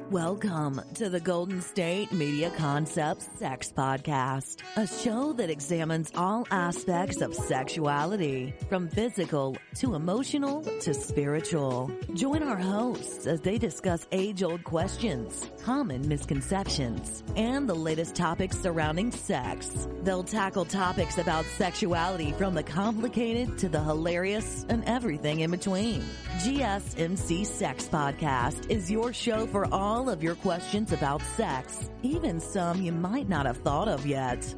Welcome to the Golden State Media Concepts Sex Podcast, a show that examines all aspects of sexuality, from physical to emotional to spiritual. Join our hosts as they discuss age-old questions, common misconceptions, and the latest topics surrounding sex. They'll tackle topics about sexuality from the complicated to the hilarious and everything in between. GSMC Sex Podcast is your show for all of your questions about sex, even some you might not have thought of yet.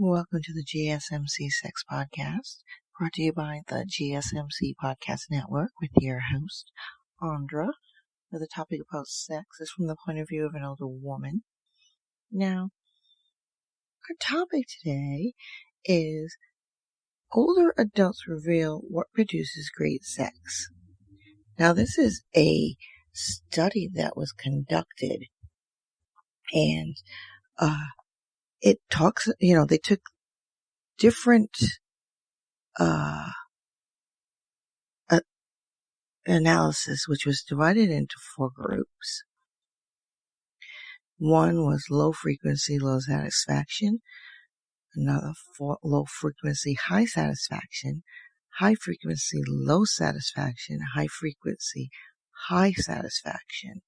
Welcome to the GSMC Sex Podcast, brought to you by the GSMC Podcast Network with your host, Andra, where the topic about sex is from the point of view of an older woman. Now, our topic today is older adults reveal what produces great sex. Now, this is a study that was conducted, and it talks, they took different analysis, which was divided into 4 groups. One was low frequency, low satisfaction. Another low frequency, high satisfaction. High frequency, low satisfaction. High frequency, high satisfaction.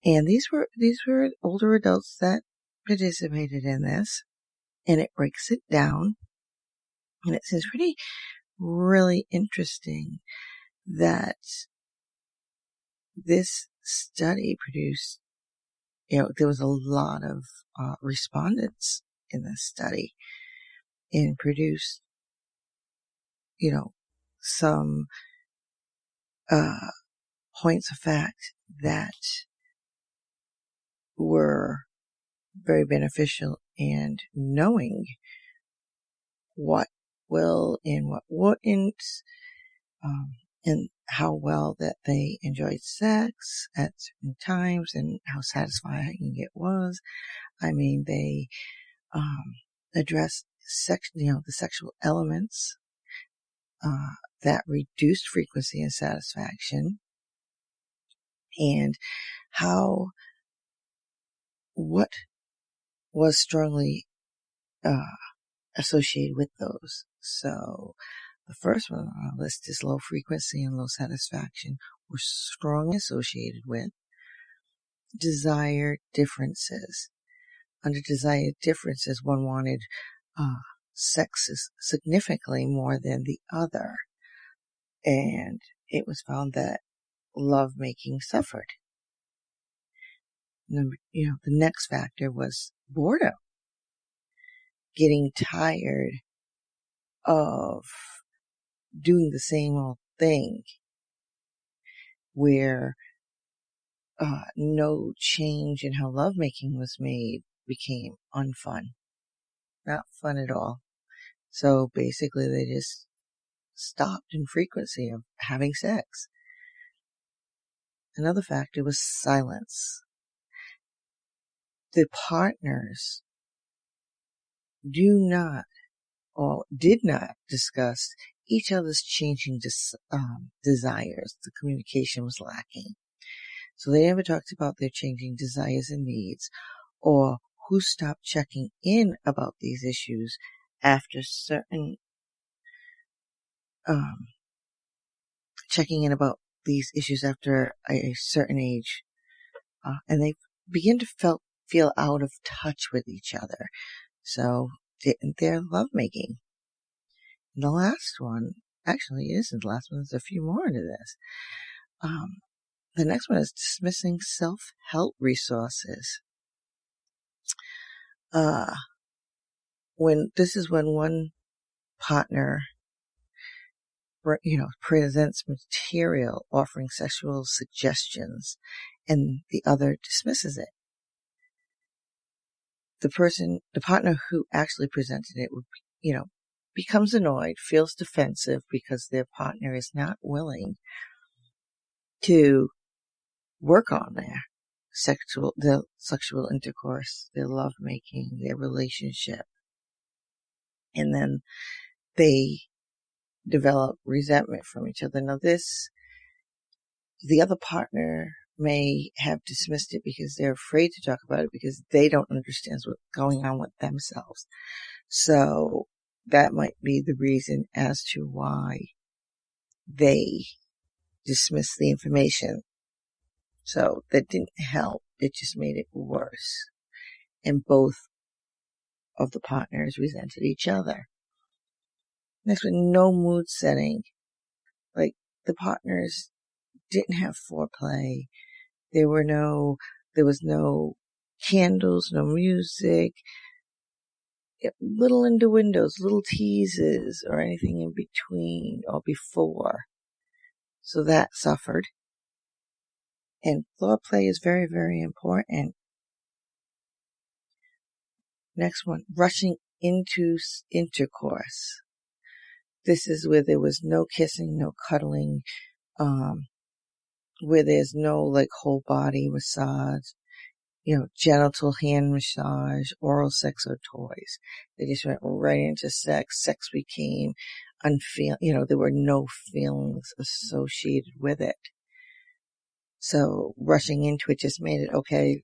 And these were older adults that participated in this, and it breaks it down, and it says really interesting that this study produced, there was a lot of respondents in this study, and produced, some points of fact that were very beneficial, and knowing what will and what wouldn't, and how well that they enjoyed sex at certain times and how satisfying it was. I mean, they addressed the sexual elements that reduced frequency and satisfaction, and what was strongly associated with those. So the first one on our list is low frequency and low satisfaction were strongly associated with desired differences. Under desired differences, one wanted sex significantly more than the other, and it was found that lovemaking suffered. The next factor was boredom. Getting tired of doing the same old thing, where no change in how lovemaking was made became unfun. Not fun at all. So basically they just stopped in frequency of having sex. Another factor was silence. The partners did not discuss each other's changing desires. The communication was lacking. So they never talked about their changing desires and needs, or who stopped checking in about these issues after checking in about these issues after a certain age. And they begin to feel out of touch with each other. So didn't their lovemaking. And the last one, actually it isn't the last one, there's a few more into this. The next one is dismissing SelfHelp resources. When one partner, presents material offering sexual suggestions and the other dismisses it. The partner who actually presented it would, becomes annoyed, feels defensive because their partner is not willing to work on their sexual intercourse, their lovemaking, their relationship. And then they develop resentment from each other. Now the other partner may have dismissed it because they're afraid to talk about it because they don't understand what's going on with themselves. So that might be the reason as to why they dismiss the information. So that didn't help. It just made it worse. And both of the partners resented each other. Next one, no mood setting. Like the partners didn't have foreplay. There was no candles, no music, little innuendos, little teases, or anything in between or before. So that suffered. And foreplay is very, very important. Next one, rushing into intercourse. This is where there was no kissing, no cuddling, where there's no whole body massage, genital hand massage, oral sex or toys. They just went right into sex. Sex became there were no feelings associated with it. So rushing into it just made it, okay,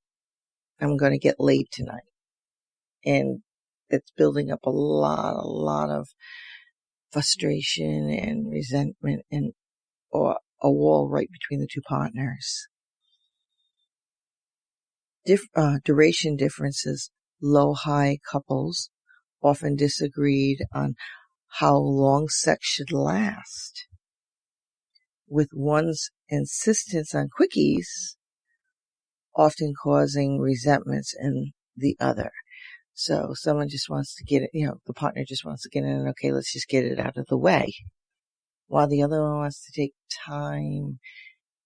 I'm going to get laid tonight. And it's building up a lot of frustration and resentment or a wall right between the two partners. Duration differences. Low-high couples often disagreed on how long sex should last, with one's insistence on quickies often causing resentments in the other. So someone just wants to get it, the partner just wants to get in and, okay, let's just get it out of the way. While the other one wants to take time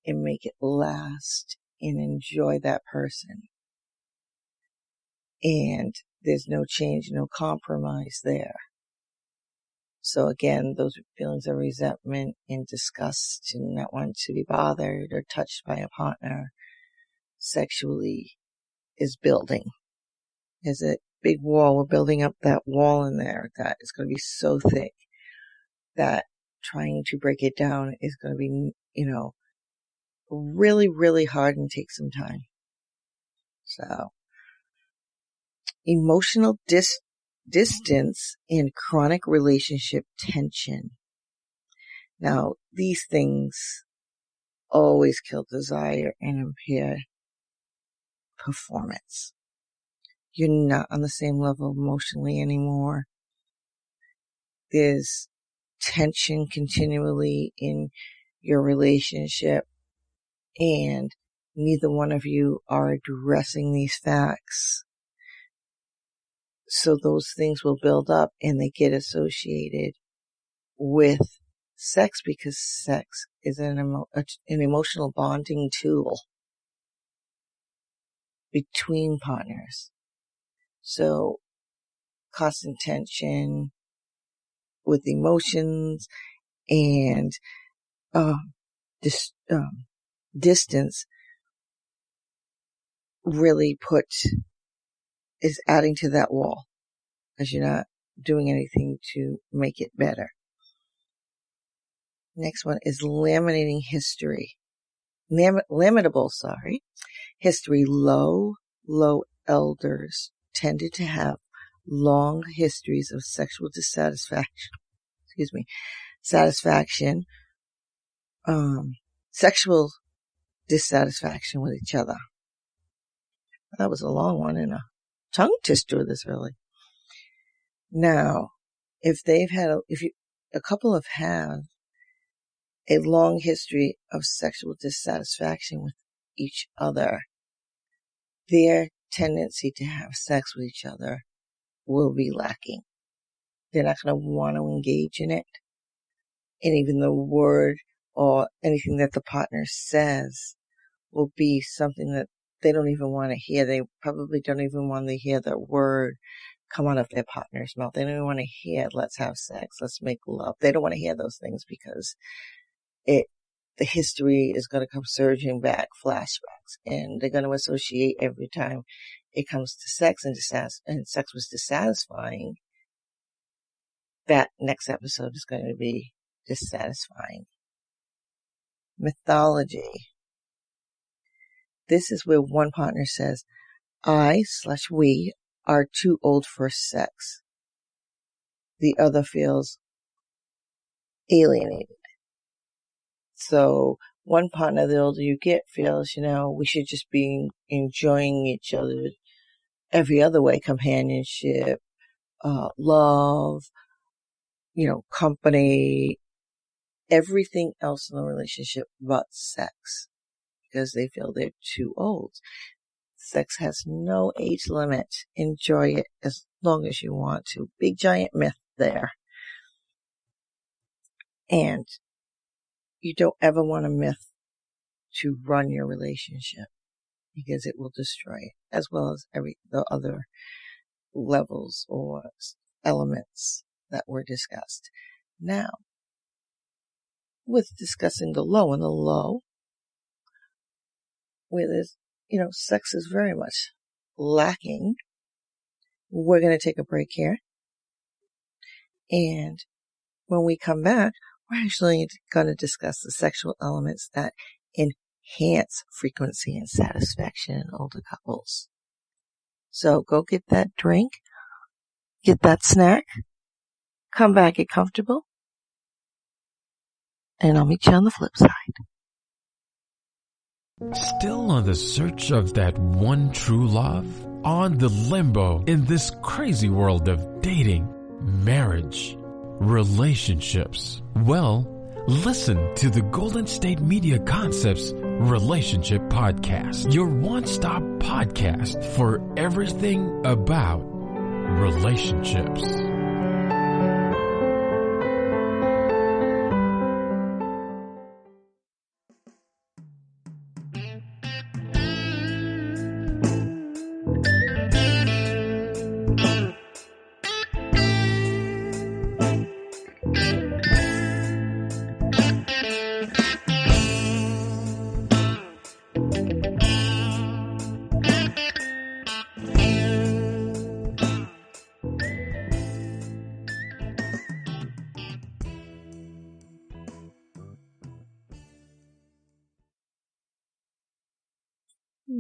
and make it last and enjoy that person. And there's no change, no compromise there. So again, those feelings of resentment and disgust and not wanting to be bothered or touched by a partner sexually is building. There's a big wall. We're building up that wall in there that is going to be so thick that trying to break it down is going to be, really, really hard and take some time. So, emotional distance and chronic relationship tension. Now, these things always kill desire and impair performance. You're not on the same level emotionally anymore. There's tension continually in your relationship, and neither one of you are addressing these facts. So those things will build up and they get associated with sex because sex is an emotional bonding tool between partners. So constant tension with emotions and distance really is adding to that wall because you're not doing anything to make it better. Next one is laminating history. Laminable history. Low elders tended to have long histories of sexual sexual dissatisfaction with each other. That was a long one and a tongue twister this really. Now, if a couple have had a long history of sexual dissatisfaction with each other, their tendency to have sex with each other will be lacking. they're not going to want to engage in it. And even the word or anything that the partner says will be something that they don't even want to hear. They probably don't even want to hear the word come out of their partner's mouth. They don't even want to hear, let's have sex, let's make love. They don't want to hear those things because the history is going to come surging back, flashbacks, and they're going to associate every time it comes to sex and sex was dissatisfying. That next episode is going to be dissatisfying. Mythology. This is where one partner says, I/we are too old for sex. The other feels alienated. So one partner, the older you get, feels, we should just be enjoying each other every other way, companionship, love, company, everything else in the relationship but sex, because they feel they're too old. Sex has no age limit. Enjoy it as long as you want to. Big giant myth there. And you don't ever want a myth to run your relationship because it will destroy it, as well as the other levels or elements that were discussed. Now, with discussing the low and the low, where there's, sex is very much lacking, we're going to take a break here. And when we come back, we're actually going to discuss the sexual elements that enhance frequency and satisfaction in older couples. So go get that drink, get that snack, come back, get comfortable, and I'll meet you on the flip side. Still on the search of that one true love? On the limbo in this crazy world of dating, marriage, relationships? Well, listen to the Golden State Media Concepts Relationship Podcast, your one-stop podcast for everything about relationships.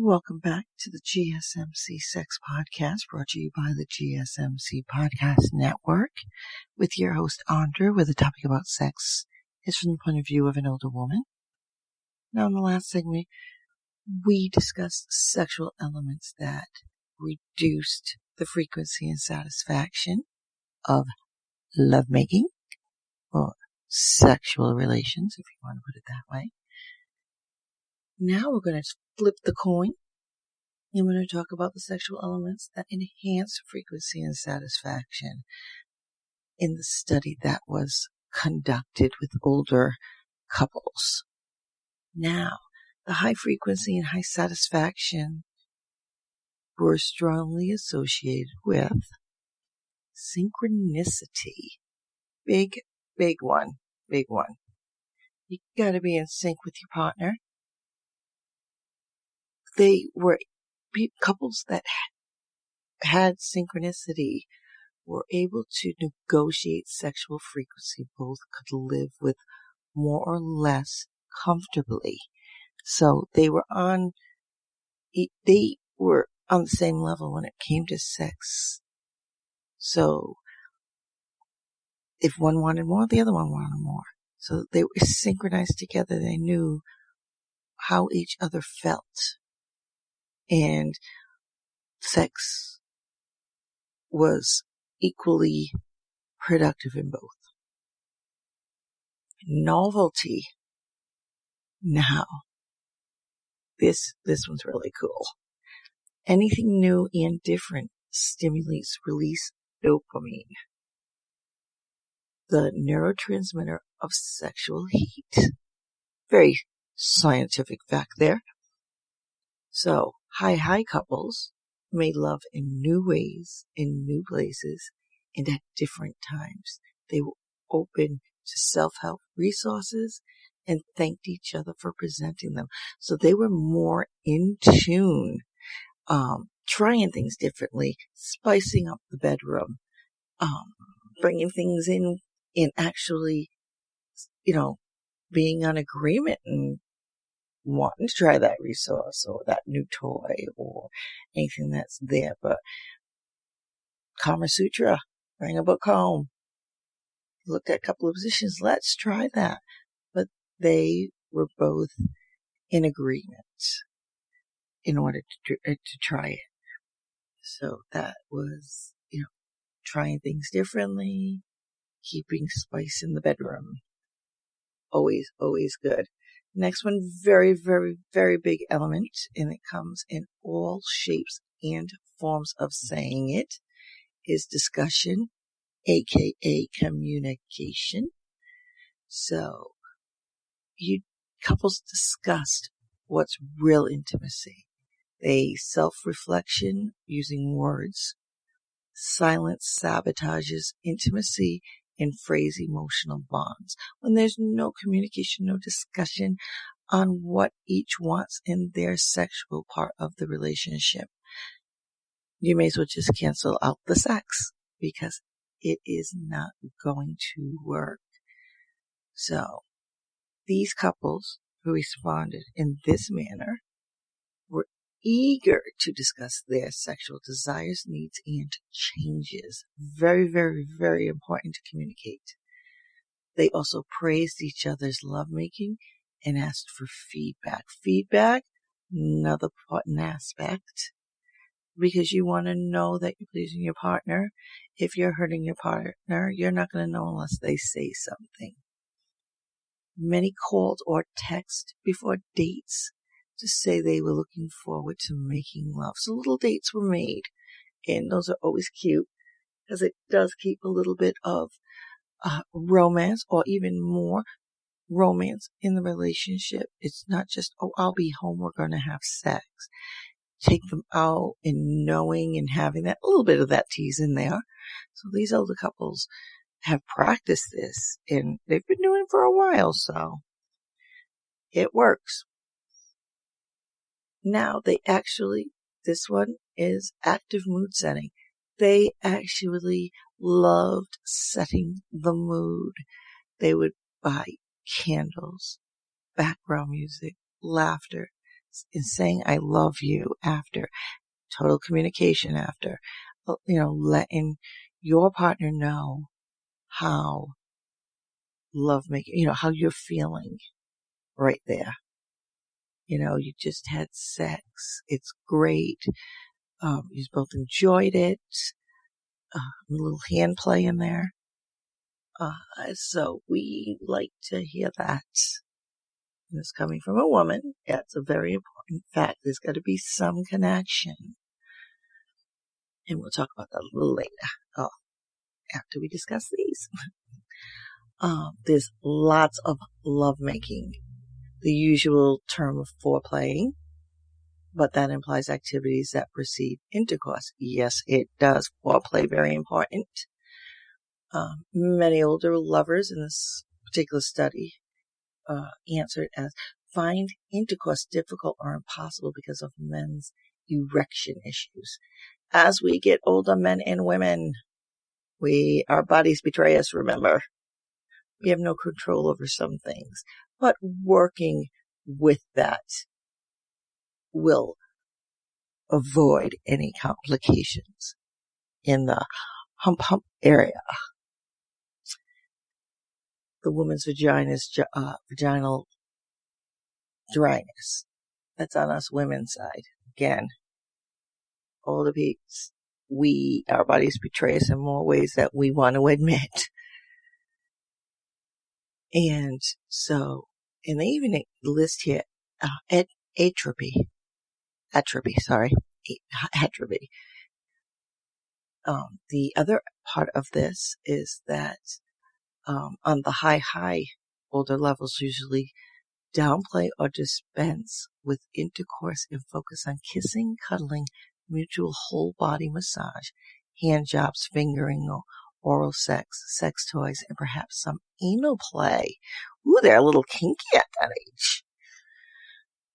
Welcome back to the GSMC Sex Podcast, brought to you by the GSMC Podcast Network, with your host, Andra, where the topic about sex is from the point of view of an older woman. Now, in the last segment, we discussed sexual elements that reduced the frequency and satisfaction of lovemaking, or sexual relations, if you want to put it that way. Now we're going to flip the coin, and we're going to talk about the sexual elements that enhance frequency and satisfaction in the study that was conducted with older couples. Now, the high frequency and high satisfaction were strongly associated with synchronicity. Big one. You gotta be in sync with your partner. They were couples that had synchronicity were able to negotiate sexual frequency. Both could live with more or less comfortably. So they were on the same level when it came to sex. So if one wanted more, the other one wanted more. So they were synchronized together. They knew how each other felt. And sex was equally productive in both. Novelty. Now, this one's really cool. Anything new and different stimulates release dopamine. the neurotransmitter of sexual heat. Very scientific fact there. So, high couples made love in new ways, in new places, and at different times. They were open to self-help resources and thanked each other for presenting them. So they were more in tune, trying things differently, spicing up the bedroom, bringing things in and actually, being on agreement and wanting to try that resource or that new toy or anything that's there. But Kama Sutra, bring a book home, looked at a couple of positions, let's try that. But they were both in agreement in order to try it. So that was, trying things differently, keeping spice in the bedroom. Always, always good. Next one, very, very, very big element, and it comes in all shapes and forms of saying it, is discussion, aka communication. So, couples discussed what's real intimacy. They self-reflection using words. Silence sabotages intimacy and frays emotional bonds. When there's no communication, no discussion on what each wants in their sexual part of the relationship, you may as well just cancel out the sex because it is not going to work. So, these couples who responded in this manner were eager to discuss their sexual desires, needs, and changes. Very, very, very important to communicate. They also praised each other's lovemaking and asked for feedback. Feedback, another important aspect, because you want to know that you're pleasing your partner. If you're hurting your partner, you're not going to know unless they say something. Many called or text before dates to say they were looking forward to making love. So little dates were made, and those are always cute because it does keep a little bit of romance or even more romance in the relationship. It's not just, I'll be home, we're going to have sex. Take them out and knowing and having that, a little bit of that tease in there. So these older couples have practiced this, and they've been doing it for a while, so it works. Now, this one is active mood setting. They actually loved setting the mood. They would buy candles, background music, laughter, and saying, I love you after, total communication after, letting your partner know how lovemaking, how you're feeling right there. You just had sex. It's great. You both enjoyed it. A little hand play in there. So we like to hear that. And it's coming from a woman. That's a very important fact. There's got to be some connection. And we'll talk about that a little later. After we discuss these. There's lots of lovemaking. The usual term of foreplaying, but that implies activities that precede intercourse. Yes, it does. Foreplay, very important. Many older lovers in this particular study answered as find intercourse difficult or impossible because of men's erection issues. As we get older, men and women, our bodies betray us, remember. We have no control over some things. But working with that will avoid any complications in the hump area. The woman's vaginal dryness. That's on us women's side. Again, older peeps, our bodies betray us in more ways that we want to admit. And so, and they even list here, atrophy. The other part of this is that, on the high older levels usually downplay or dispense with intercourse and focus on kissing, cuddling, mutual whole body massage, hand jobs, fingering, oral sex, sex toys, and perhaps some anal play. Ooh, they're a little kinky at that age.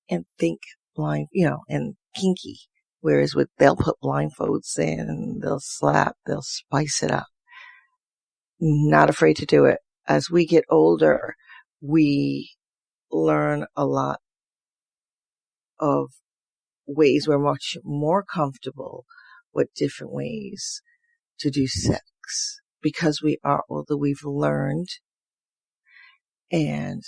And think blind, and kinky. Whereas they'll put blindfolds in, they'll slap, they'll spice it up. Not afraid to do it. As we get older, we learn a lot of ways we're much more comfortable with different ways to do sex. Because we are older, we've learned, and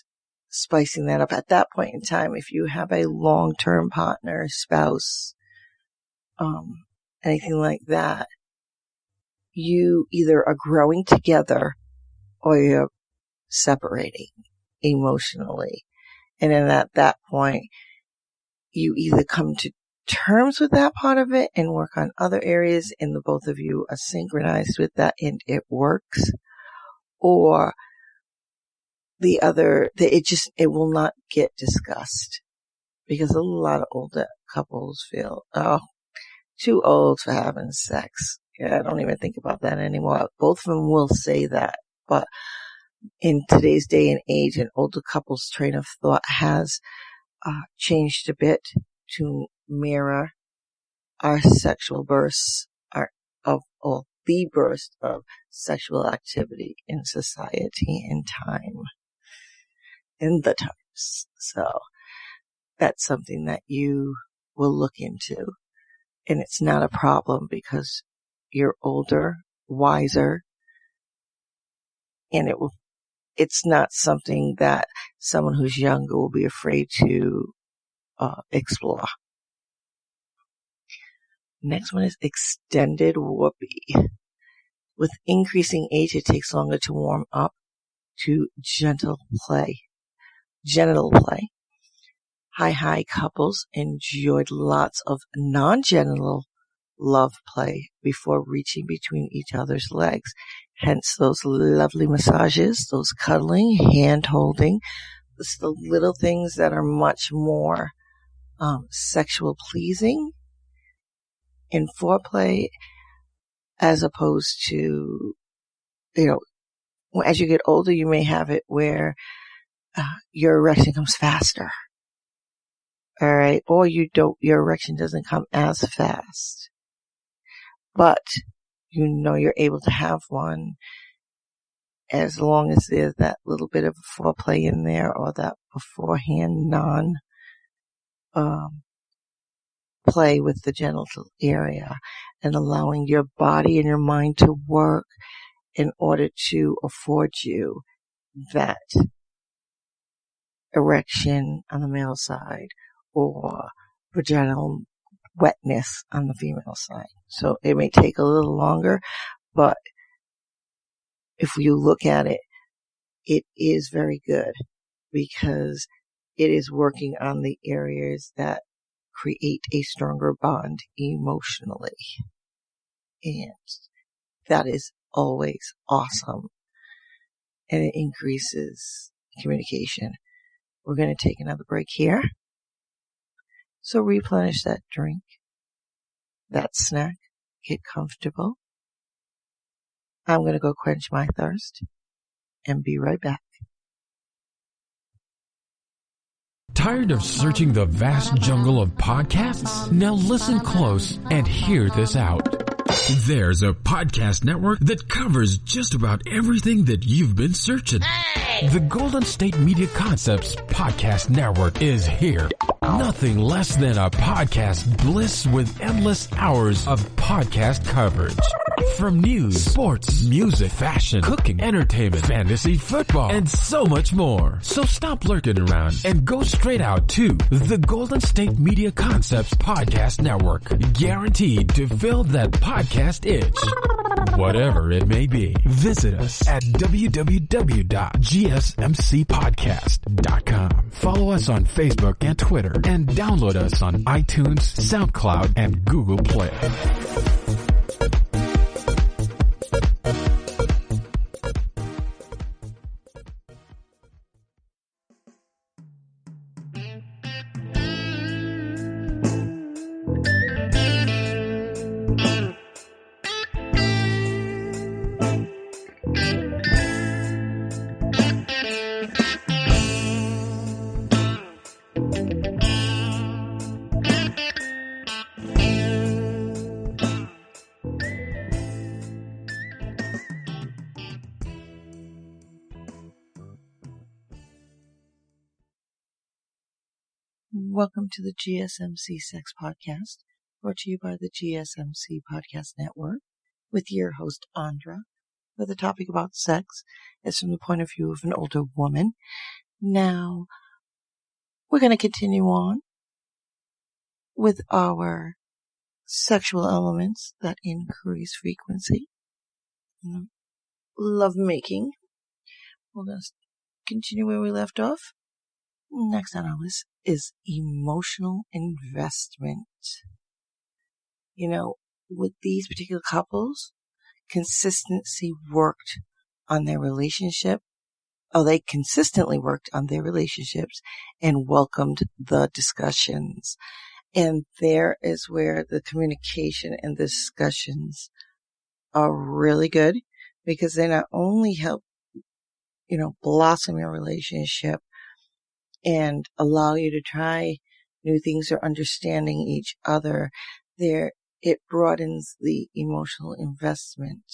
spicing that up at that point in time, if you have a long-term partner, spouse, anything like that, you either are growing together or you're separating emotionally. And then at that point, you either come to terms with that part of it and work on other areas, and the both of you are synchronized with that and it works, or the other, it will not get discussed, because a lot of older couples feel, too old for having sex. Yeah, I don't even think about that anymore. Both of them will say that, but in today's day and age, an older couple's train of thought has changed a bit to mirror our sexual bursts, the burst of sexual activity in society and time, in the times. So that's something that you will look into, and it's not a problem because you're older, wiser, and it's not something that someone who's younger will be afraid to explore. Next one is extended whoopee. With increasing age, it takes longer to warm up to genital play. High couples enjoyed lots of non-genital love play before reaching between each other's legs. Hence those lovely massages, those cuddling, hand holding. It's the little things that are much more sexual pleasing in foreplay, as opposed to, as you get older, you may have it where your erection comes faster. All right. Or your erection doesn't come as fast, but you're able to have one as long as there's that little bit of foreplay in there, or that beforehand play with the genital area, and allowing your body and your mind to work in order to afford you that erection on the male side or vaginal wetness on the female side. So it may take a little longer, but if you look at it, it is very good because it is working on the areas that create a stronger bond emotionally. And that is always awesome. And it increases communication. We're going to take another break here. So replenish that drink, that snack, get comfortable. I'm going to go quench my thirst and be right back. Tired of searching the vast jungle of podcasts? Now listen close and hear this out. There's a podcast network that covers just about everything that you've been searching. Hey! The Golden State Media Concepts Podcast Network is here. Nothing less than a podcast bliss with endless hours of podcast coverage. From news, sports, music, fashion, cooking, entertainment, fantasy, football, and so much more. So stop lurking around and go straight out to the Golden State Media Concepts Podcast Network. Guaranteed to fill that podcast itch. Whatever it may be. Visit us at www.gsmcpodcast.com. Follow us on Facebook and Twitter, and download us on iTunes, SoundCloud, and Google Play. Welcome to the GSMC Sex Podcast, brought to you by the GSMC Podcast Network, with your host, Andra, where the topic about sex is from the point of view of an older woman. Now, we're going to continue on with our sexual elements that increase frequency. Love making. We're going to continue where we left off. Next on our list is emotional investment. With these particular couples, consistency worked on their relationship. They consistently worked on their relationships and welcomed the discussions. And there is where the communication and the discussions are really good, because they not only help, blossom your relationship and allow you to try new things or understanding each other. It broadens the emotional investment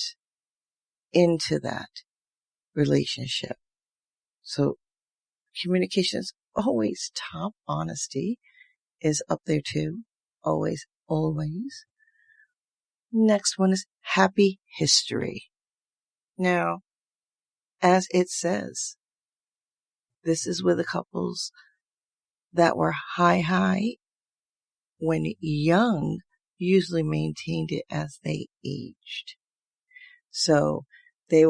into that relationship. So communication is always top. Honesty is up there too. Always, always. Next one is happy history. Now, as it says, this is where the couples that were high when young usually maintained it as they aged. So they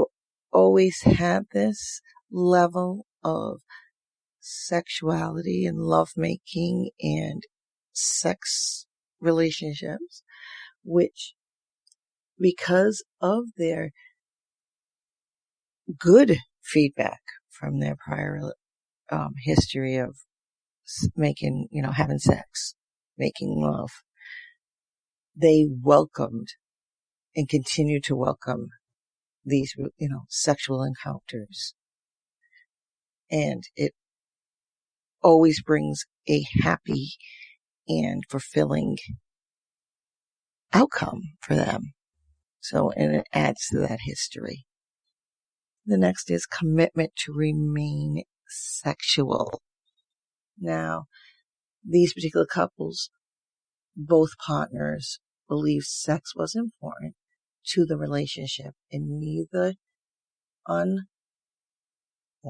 always had this level of sexuality and lovemaking and sex relationships, which, because of their good feedback from their prior history of making, having sex, making love, they welcomed and continue to welcome these, sexual encounters. And it always brings a happy and fulfilling outcome for them. And it adds to that history. The next is commitment to remain sexual. Now, these particular couples, both partners believed sex was important to the relationship, and neither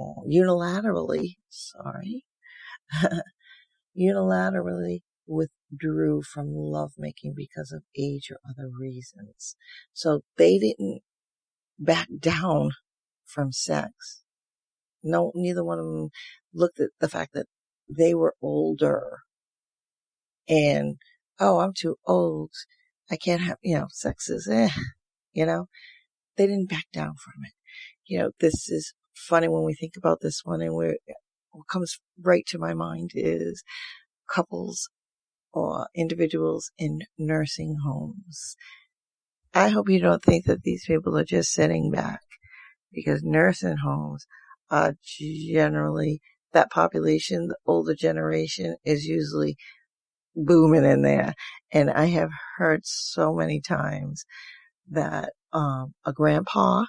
unilaterally withdrew from lovemaking because of age or other reasons. So they didn't back down from sex. No, neither one of them looked at the fact that they were older and, I'm too old. I can't have, sex is, They didn't back down from it. This is funny when we think about this one, and what comes right to my mind is couples or individuals in nursing homes. I hope you don't think that these people are just sitting back, because nursing homes are generally, that population, the older generation, is usually booming in there. And I have heard so many times that a grandpa,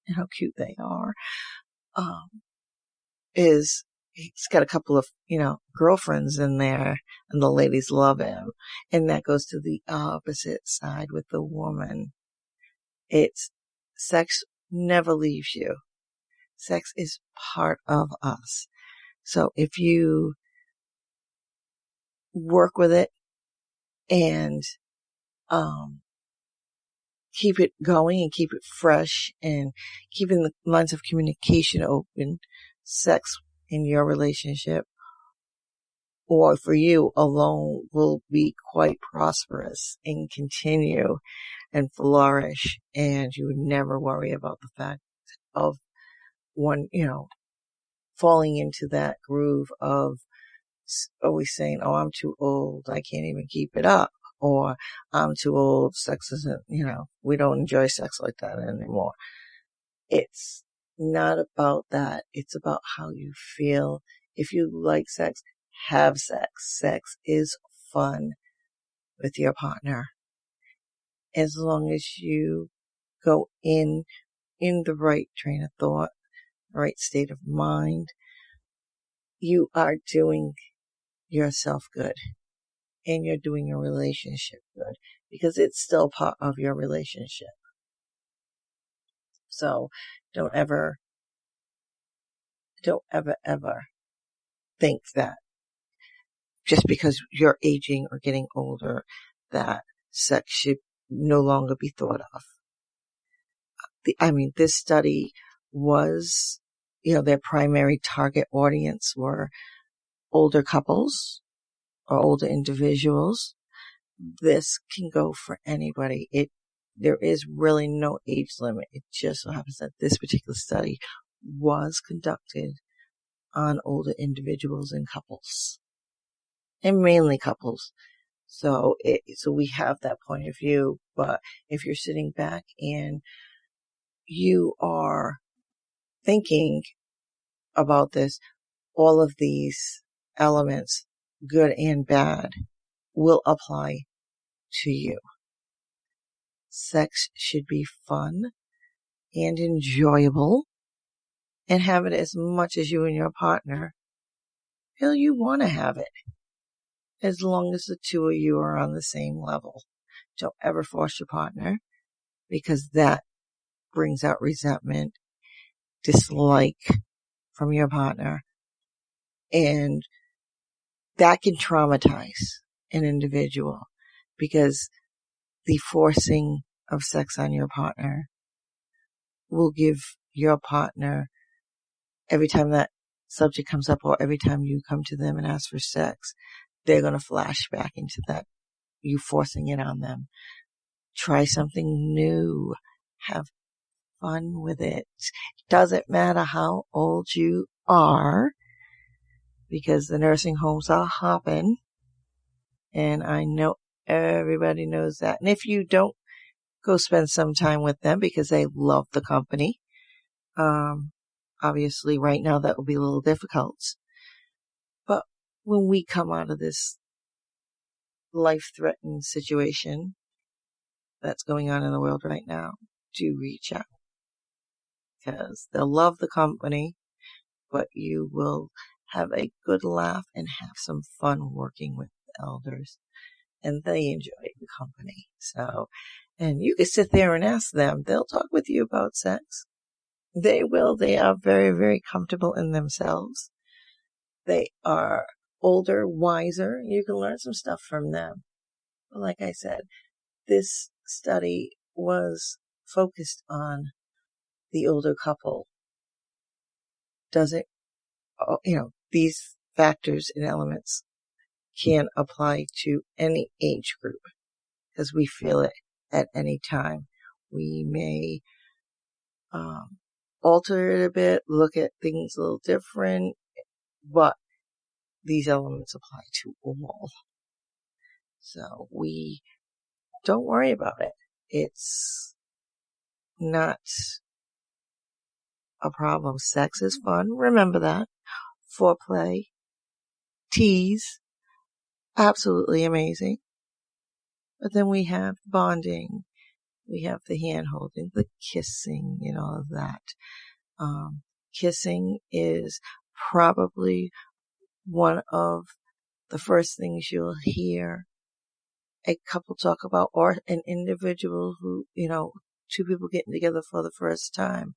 and how cute they are, he's got a couple of, girlfriends in there, and the ladies love him. And that goes to the opposite side with the woman. Sex never leaves you. Sex is part of us. So if you work with it and keep it going and keep it fresh and keeping the lines of communication open, sex in your relationship or for you alone will be quite prosperous and continue and flourish, and you would never worry about the fact of one, falling into that groove of always saying, I'm too old, I can't even keep it up, or I'm too old, sex isn't, we don't enjoy sex like that anymore. It's not about that. It's about how you feel. If you like sex, have sex. Sex is fun with your partner. As long as you go in the right train of thought, right state of mind, you are doing yourself good and you're doing your relationship good, because it's still part of your relationship. So don't ever think that just because you're aging or getting older that sex should no longer be thought of. This study was, their primary target audience were older couples or older individuals. This can go for anybody. There is really no age limit. It just so happens that this particular study was conducted on older individuals and couples, and mainly couples. So we have that point of view. But if you're sitting back and you are thinking about this, all of these elements, good and bad, will apply to you. Sex should be fun and enjoyable, and have it as much as you and your partner feel you want to have it, as long as the two of you are on the same level. Don't ever force your partner, because that brings out resentment, dislike from your partner, and that can traumatize an individual, because the forcing of sex on your partner will give your partner, every time that subject comes up or every time you come to them and ask for sex, they're going to flash back into that, you forcing it on them. Try something new. Have fun with it. Doesn't matter how old you are, because the nursing homes are hopping, and I know everybody knows that. And if you don't, go spend some time with them, because they love the company. Obviously right now that will be a little difficult, but when we come out of this life-threatening situation that's going on in the world right now, do reach out, because they'll love the company, but you will have a good laugh and have some fun working with the elders, and they enjoy the company. So, and you can sit there and ask them. They'll talk with you about sex. They will. They are very, very comfortable in themselves. They are older, wiser. You can learn some stuff from them. But like I said, this study was focused on the older couple. These factors and elements can apply to any age group, because we feel it at any time. We may alter it a bit, look at things a little different, but these elements apply to all. So we don't worry about it. It's not a problem. Sex is fun. Remember that. Foreplay, tease, absolutely amazing. But then we have bonding. We have the hand holding, the kissing, all of that. Kissing is probably one of the first things you'll hear a couple talk about, or an individual who, two people getting together for the first time.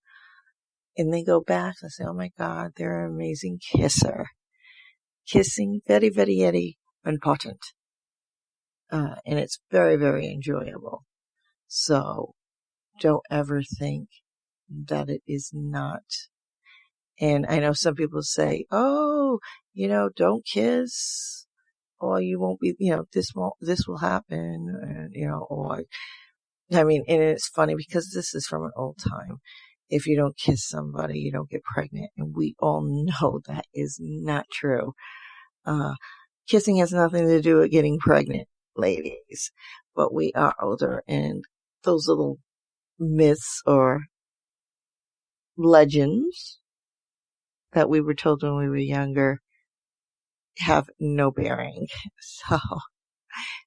And they go back and say, oh my God, they're an amazing kisser. Kissing, very, very, very important. And it's very, very enjoyable. So don't ever think that it is not. And I know some people say, oh, don't kiss, or you won't be, this will happen, and it's funny, because this is from an old time. If you don't kiss somebody, you don't get pregnant. And we all know that is not true. Kissing has nothing to do with getting pregnant, ladies. But we are older, and those little myths or legends that we were told when we were younger have no bearing. So,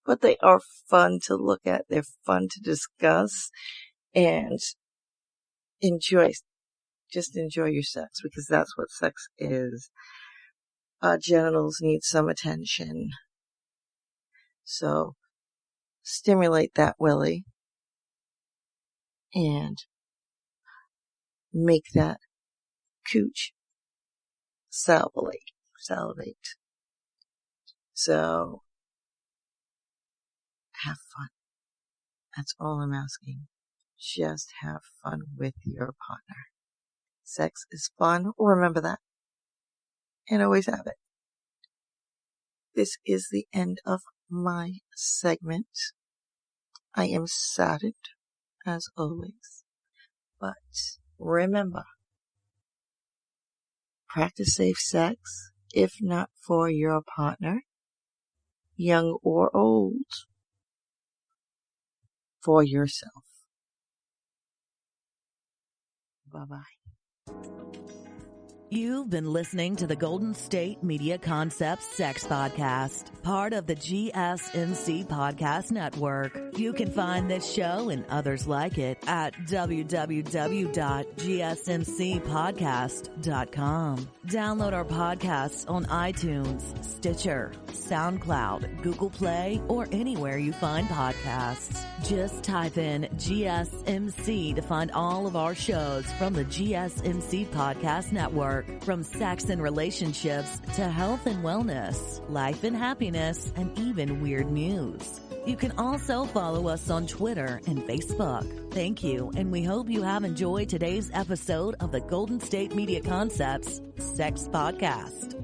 but they are fun to look at. They're fun to discuss, and just enjoy your sex, because that's what sex is. our genitals need some attention. So stimulate that willy and make that cooch salivate. So have fun. That's all I'm asking. Just have fun with your partner. Sex is fun. Remember that. And always have it. This is the end of my segment. I am saddened, as always. But remember, practice safe sex, if not for your partner, young or old, for yourself. Bye-bye. You've been listening to the Golden State Media Concepts Sex Podcast, part of the GSMC Podcast Network. You can find this show and others like it at www.gsmcpodcast.com. Download our podcasts on iTunes, Stitcher, SoundCloud, Google Play, or anywhere you find podcasts. Just type in GSMC to find all of our shows from the GSMC Podcast Network. From sex and relationships to health and wellness, life and happiness, and even weird news. You can also follow us on Twitter and Facebook. Thank you, and we hope you have enjoyed today's episode of the Golden State Media Concepts Sex Podcast.